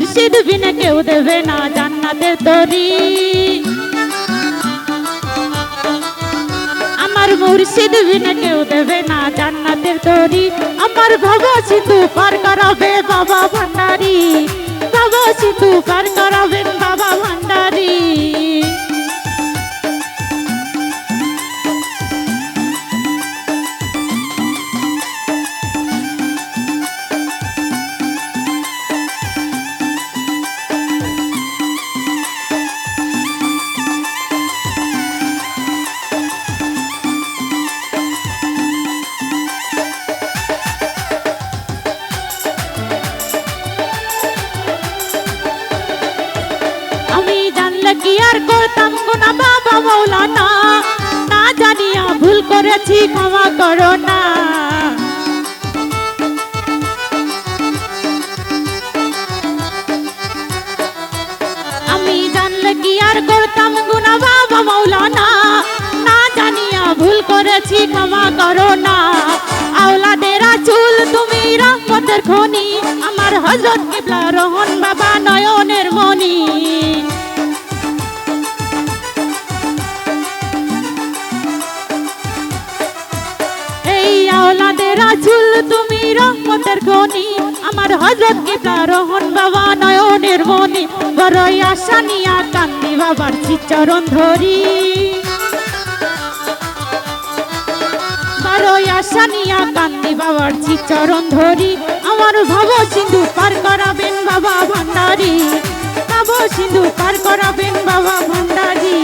মুর্শিদ বিনে কেউ দেবে না জান্নাতের তরি। আমার মুর্শিদ বিনে কেউ দেবে না জান্নাতের তরি। আমার ভব সিন্ধু পার করাবে বাবা ভান্ডারী, ভব সিন্ধু পার করাবেন বাবা ভান্ডারী। কি আর করতাম গুনাহ বাবা মাওলানা, না জানিয়া ভুল করেছি ক্ষমা করো না। আমি জানলে কি আর করতাম গুনাহ বাবা মাওলানা, না জানিয়া ভুল করেছি ক্ষমা করো না। আওলাদে রাসূল তুমি রহমতের খনি, আমার হযরত কিবলা রহন বাবা নয়নের মনি। আওলাদে রাসূল তুমি রহমতের খনি, আমার হযরত কিবলা রহন বাবা নয়নের মনি। বড়ই আশা নিয়া কান্দি বাবার চরণ ধরি, বড়ই আশা নিয়া কান্দি বাবার চরণ ধরি। আমার ভব সিন্ধু পার করাবেন বাবা ভান্ডারী, ভব সিন্ধু পার করাবেন বাবা ভান্ডারী।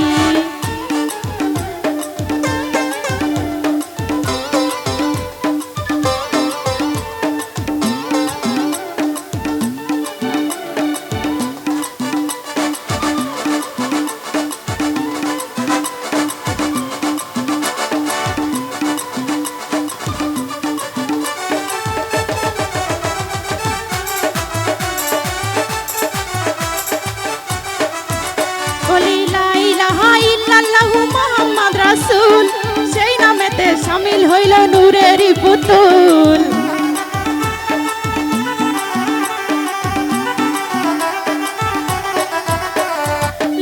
মোহাম্মদ রাসূল সেই নামেতে শামিল হইল নূরেরই পুতুল।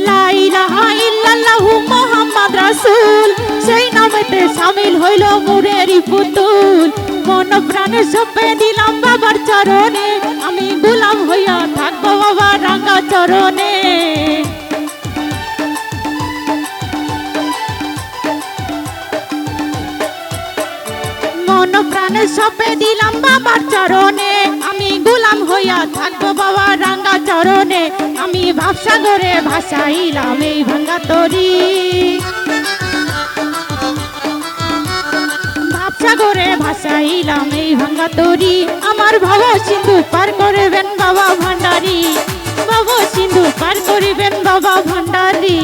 লা ইলাহা ইল্লাল্লাহু মোহাম্মদ রাসূল সেই নামেতে শামিল হইল নূরেরই পুতুল। মন প্রাণে সঁপে দিলাম বাবার চরণে, আমি গোলাম হইয়া থাকবো বাবার রাঙা চরণে। মন প্রাণে সঁপে দিলাম বাবার চরণে, আমি গোলাম হইয়া থাকবো বাবার রাঙা চরণে। আমি ভাবসাগরে ভাসাইলাম এই ভাঙ্গা তরি, ভাবসাগরে ভাসাইলাম এই ভাঙ্গা তরি। আমার ভব সিন্ধু পার করিবেন বাবা ভান্ডারী, ভব সিন্ধু পার করিবেন বাবা ভান্ডারী।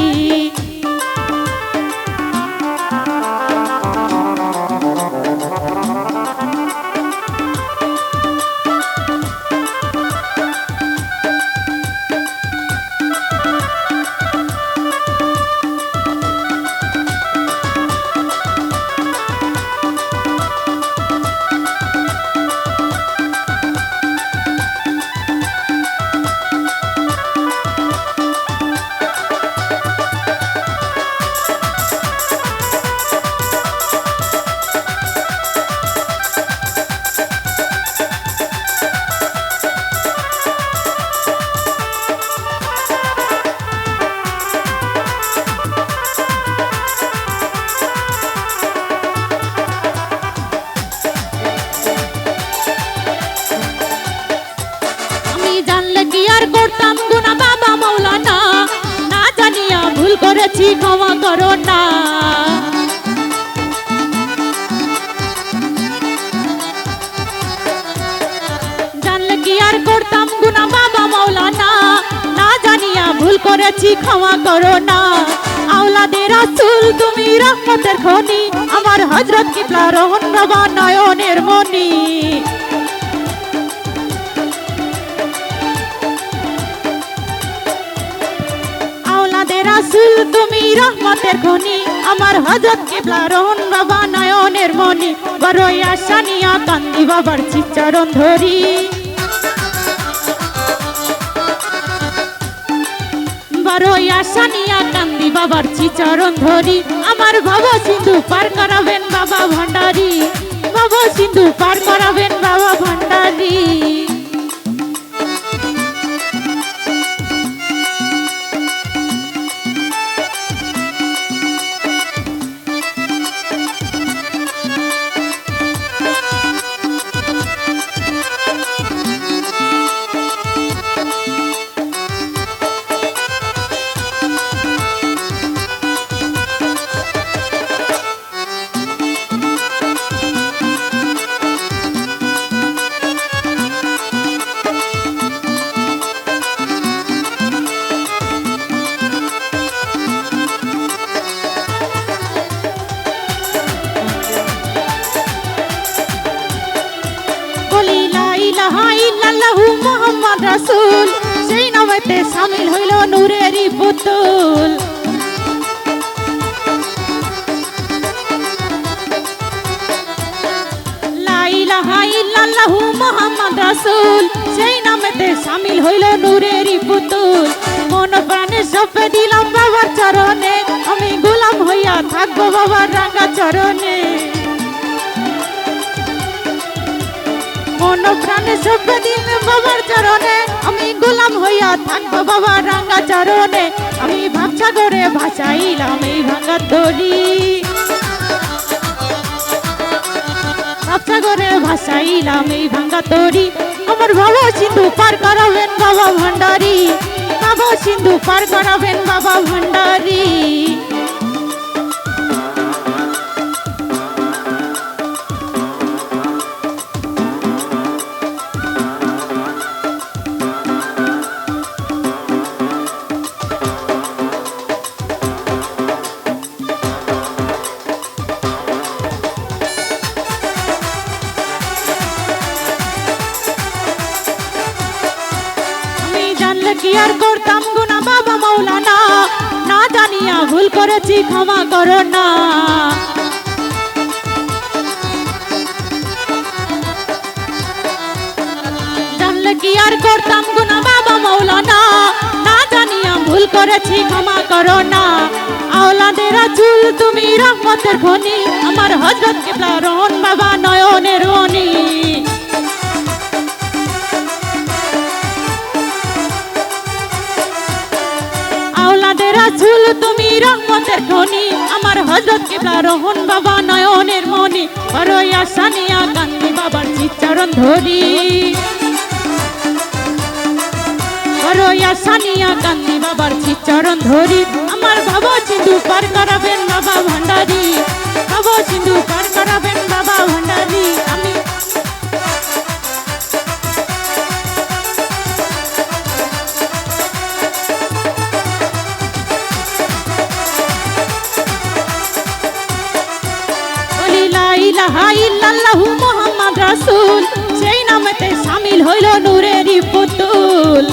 করতাম গুনাহ বাবা মাওলানা, না জানিয়া ভুল করেছি ক্ষমা করো না। জানলে কি আর করতাম গুনাহ বাবা মাওলানা, না জানিয়া ভুল করেছি ক্ষমা করো না। আওলাদে রাসূল তুমি রহমতের খনি, আমার হযরত কিবলা রহন বাবা নয়নের মনি। রাসূল তুমি রহমতের খনি, আমার হযরত কিবলা রহন বাবা নয়নের মনি। বড়ই আশা নিয়া কান্দি বাবার চরণ ধরি, বড় আশা নিয়া কান্দি বাবার চরণ ধরি আমার ভব সিন্ধু পার করাবেন বাবা ভান্ডারী ভব সিন্ধু পার করাবেন বাবা ভান্ডারী মোহাম্মদ রাসূল সেই নামেতে শামিল হইল নূরেরই পুতুল লা ইলাহা ইল্লাল্লাহু মোহাম্মদ রাসূল সেই নামেতে শামিল হইল নূরেরই পুতুল মন প্রাণে সঁপে দিলাম বাবার চরণে আমি গোলাম হইয়া থাকবো বাবার রাঙা চরণে মন প্রাণে সঁপে দিলাম বাবার চরণে আমি গোলাম হইয়া থাকবো বাবার রাঙা চরণে আমি ভাবসাগরে ভাসাইলাম এই ভাঙা তরি ভাবসাগরে ভাসাইলাম এই ভাঙা তরি আমার ভব সিন্ধু পার করাবেন বাবা ভান্ডারী ভব সিন্ধু পার করাবেন বাবা ভান্ডারী কি আর করতাম গুনা বাবা মাওলানা না জানিয়া ভুল করেছি ক্ষমা করো না জানলে কি আর করতাম গুনা বাবা মাওলানা না জানিয়া ভুল করেছি ক্ষমা করো না আওলাদের রাসূল তুমি রহমতের খনি আমার হযরত কিবলা রহন বাবা নয়নের রনি রাসূল তুমি রহমতের খনি আমার হযরত কিবলা রহন বাবা নয়নের মনি বড় আশা নিয়া কান্দি বাবার চরণ ধরি বড় আশা নিয়া কান্দি বাবার চরণ ধরি আমার ভব সিন্ধু পার করাবেন বাবা ভান্ডারী ভব সিন্ধু পার করাবেন বাবা ভান্ডারী আমি ইলাহা ইল্লাল্লাহু মোহাম্মদ রাসূল সেই নামেতে শামিল হইল নূরেরই পুতুল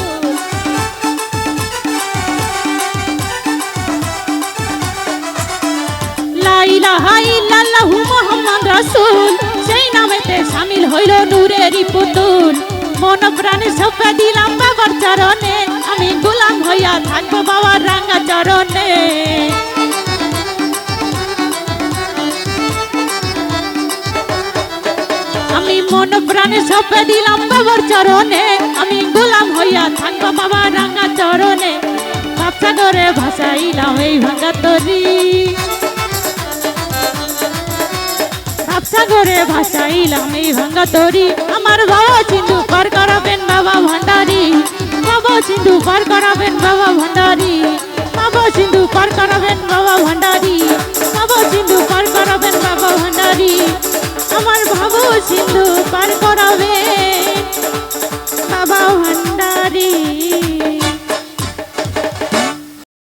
লা ইলাহা ইল্লাল্লাহু মোহাম্মদ রাসূল সেই নামেতে শামিল হইল নূরেরই পুতুল মন প্রাণে সঁপে দিলাম বাবার চরণে আমি গোলাম হইয়া থাকবো বাবার রাঙা চরণে মন প্রাণে সঁপে দিলাম বাবার চরণে আমি গোলাম হইয়া থাকবো বাবার রাঙা চরণে ভাবসাগরে ভাসাইলাম এই ভাঙা তরি ভাবসাগরে ভাসাইলাম এই ভাঙা তরি আমার ভব সিন্ধু পার করাবেন বাবা ভান্ডারী ভব সিন্ধু পার করাবেন বাবা ভান্ডারী ভব সিন্ধু পার করাবেন বাবা ভান্ডারী ভব সিন্ধু পার করাবেন বাবা ভান্ডারী আমার ভব সিন্ধু পার